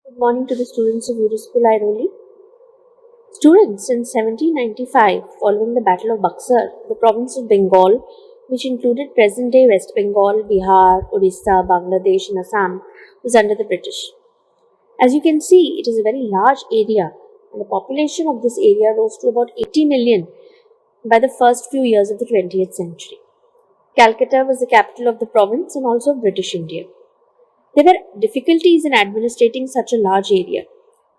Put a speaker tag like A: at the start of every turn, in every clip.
A: Good morning to the students of Uru School Airoli. Students, since 1795, following the Battle of Buxar, the province of Bengal, which included present-day West Bengal, Bihar, Odisha, Bangladesh and Assam, was under the British. As you can see, it is a very large area, and the population of this area rose to about 80 million by the first few years of the 20th century. Calcutta was the capital of the province and also of British India. There were difficulties in administrating such a large area.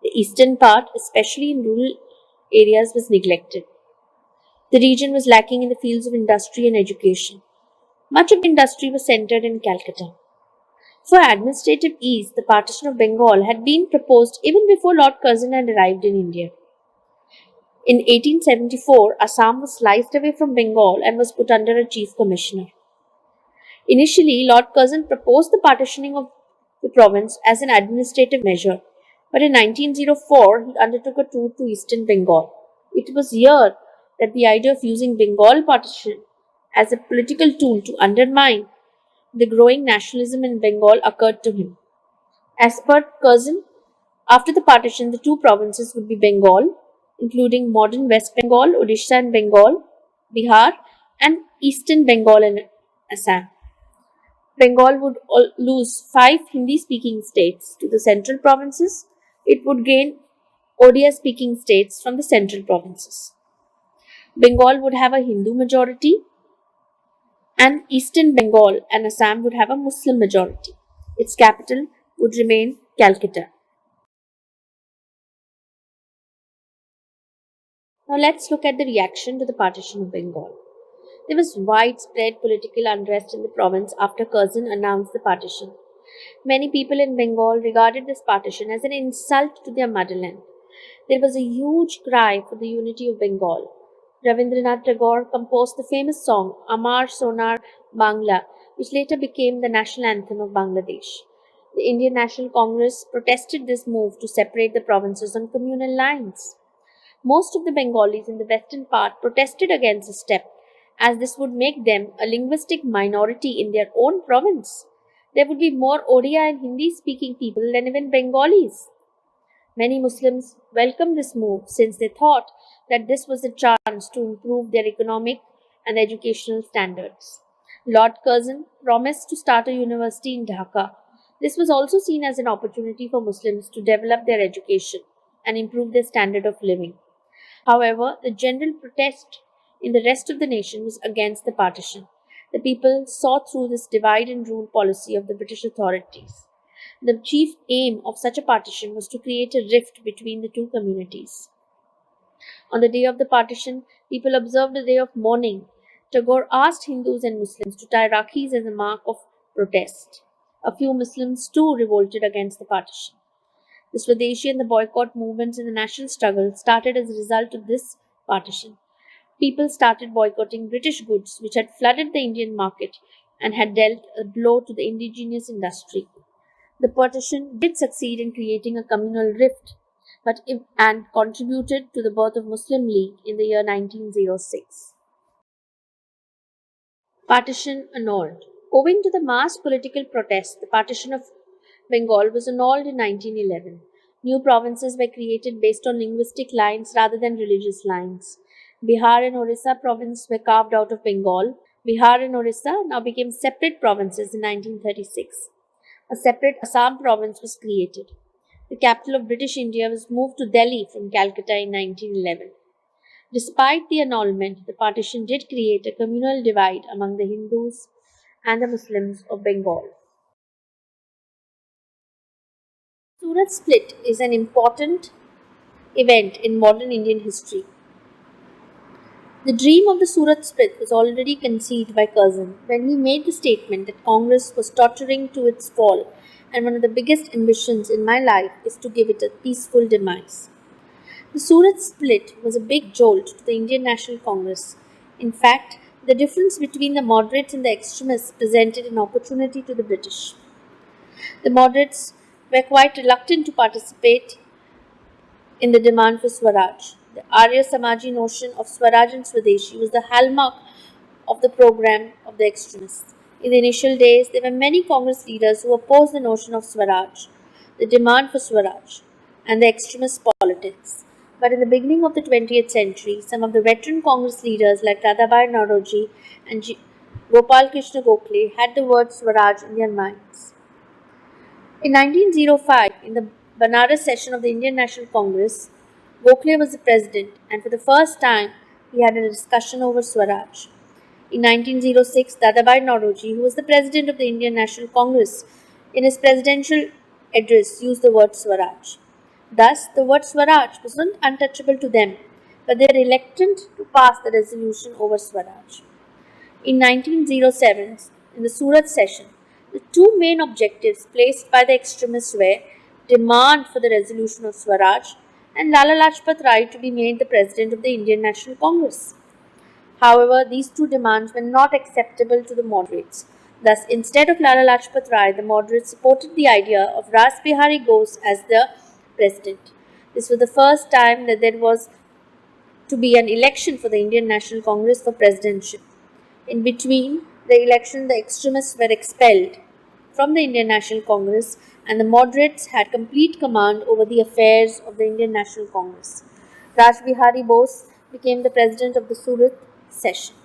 A: The eastern part, especially in rural areas, was neglected. The region was lacking in the fields of industry and education. Much of industry was centered in Calcutta. For administrative ease, the partition of Bengal had been proposed even before Lord Curzon had arrived in India. In 1874, Assam was sliced away from Bengal and was put under a chief commissioner. Initially, Lord Curzon proposed the partitioning of the province as an administrative measure, but in 1904 he undertook a tour to eastern Bengal. It was here that the idea of using Bengal partition as a political tool to undermine the growing nationalism in Bengal occurred to him. As per Curzon, after the partition, the two provinces would be Bengal, including modern West Bengal, Odisha and Bengal, Bihar, and eastern Bengal and Assam. Bengal would lose 5 Hindi speaking states to the central provinces. It would gain Odia speaking states from the central provinces. Bengal would have a Hindu majority, and eastern Bengal and Assam would have a Muslim majority. Its capital would remain Calcutta. Now let's look at the reaction to the partition of Bengal. There was widespread political unrest in the province after Curzon announced the partition. Many people in Bengal regarded this partition as an insult to their motherland. There was a huge cry for the unity of Bengal. Rabindranath Tagore composed the famous song Amar Sonar Bangla, which later became the national anthem of Bangladesh. The Indian National Congress protested this move to separate the provinces on communal lines. Most of the Bengalis in the western part protested against the step, as this would make them a linguistic minority in their own province. There would be more Odia and Hindi speaking people than even Bengalis. Many Muslims welcomed this move since they thought that this was a chance to improve their economic and educational standards. Lord Curzon promised to start a university in Dhaka. This was also seen as an opportunity for Muslims to develop their education and improve their standard of living. However, the general protest in the rest of the nation was against the partition. The people saw through this divide and rule policy of the British authorities. The chief aim of such a partition was to create a rift between the two communities. On the day of the partition, people observed a day of mourning. Tagore asked Hindus and Muslims to tie Rakhis as a mark of protest. A few Muslims too revolted against the partition. The Swadeshi and the boycott movements in the national struggle started as a result of this partition. People started boycotting British goods which had flooded the Indian market and had dealt a blow to the indigenous industry. The partition did succeed in creating a communal rift and contributed to the birth of Muslim League in the year 1906. Partition annulled. Owing to the mass political protests, the partition of Bengal was annulled in 1911. New provinces were created based on linguistic lines rather than religious lines. Bihar and Orissa province were carved out of Bengal. Bihar and Orissa now became separate provinces in 1936. A separate Assam province was created. The capital of British India was moved to Delhi from Calcutta in 1911. Despite the annulment, the partition did create a communal divide among the Hindus and the Muslims of Bengal. Surat split is an important event in modern Indian history. The dream of the Surat split was already conceived by Curzon when he made the statement that Congress was tottering to its fall, and one of the biggest ambitions in my life is to give it a peaceful demise. The Surat split was a big jolt to the Indian National Congress. In fact, the difference between the moderates and the extremists presented an opportunity to the British. The moderates were quite reluctant to participate in the demand for Swaraj. The Arya Samaji notion of Swaraj and Swadeshi was the hallmark of the program of the extremists. In the initial days, there were many Congress leaders who opposed the notion of Swaraj. the demand for Swaraj, and the extremist politics. But in the beginning of the 20th century, some of the veteran Congress leaders like Dadabhai Naoroji and Gopal Krishna Gokhale had the word Swaraj in their minds. In 1905, in the Banaras session of the Indian National Congress, Gokhale was the president, and for the first time, he had a discussion over Swaraj. In 1906, Dadabhai Naoroji, who was the president of the Indian National Congress, in his presidential address used the word Swaraj. Thus, the word Swaraj was not untouchable to them, but they were reluctant to pass the resolution over Swaraj. In 1907, in the Surat session, the two main objectives placed by the extremists were demand for the resolution of Swaraj and Lala Lajpat Rai to be made the president of the Indian National Congress. However, these two demands were not acceptable to the moderates. Thus, instead of Lala Lajpat Rai, the moderates supported the idea of Ras Bihari Bose as the president. This was the first time that there was to be an election for the Indian National Congress for presidentship. In between the election, the extremists were expelled from the Indian National Congress and the moderates had complete command over the affairs of the Indian National Congress. Raj Bihari Bose became the president of the Surat session.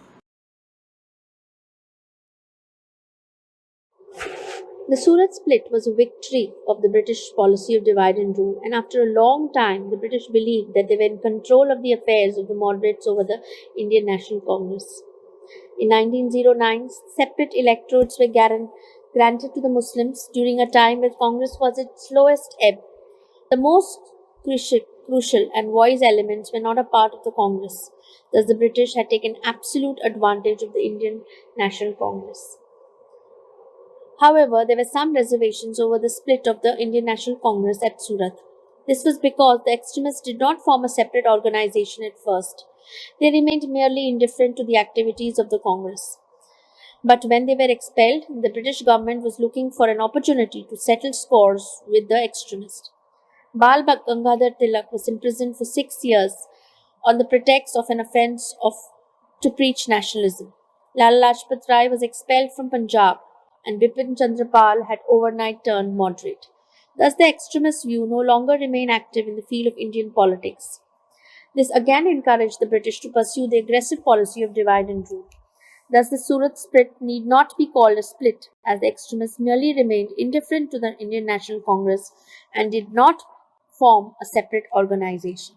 A: The Surat split was a victory of the British policy of divide and rule, and after a long time, the British believed that they were in control of the affairs of the moderates over the Indian National Congress. In 1909, separate electorates were granted to the Muslims during a time when Congress was at its lowest ebb. The most crucial and wise elements were not a part of the Congress. Thus, the British had taken absolute advantage of the Indian National Congress. However, there were some reservations over the split of the Indian National Congress at Surat. This was because the extremists did not form a separate organization at first. They remained merely indifferent to the activities of the Congress. But when they were expelled, the British government was looking for an opportunity to settle scores with the extremists. Bal Gangadhar Tilak was imprisoned for 6 years on the pretext of an offence to preach nationalism. Lala Lajpat Rai was expelled from Punjab and Bipin Chandra Pal had overnight turned moderate. Thus, the extremist view no longer remained active in the field of Indian politics. This again encouraged the British to pursue the aggressive policy of divide and rule. Thus, the Surat split need not be called a split, as the extremists merely remained indifferent to the Indian National Congress and did not form a separate organization.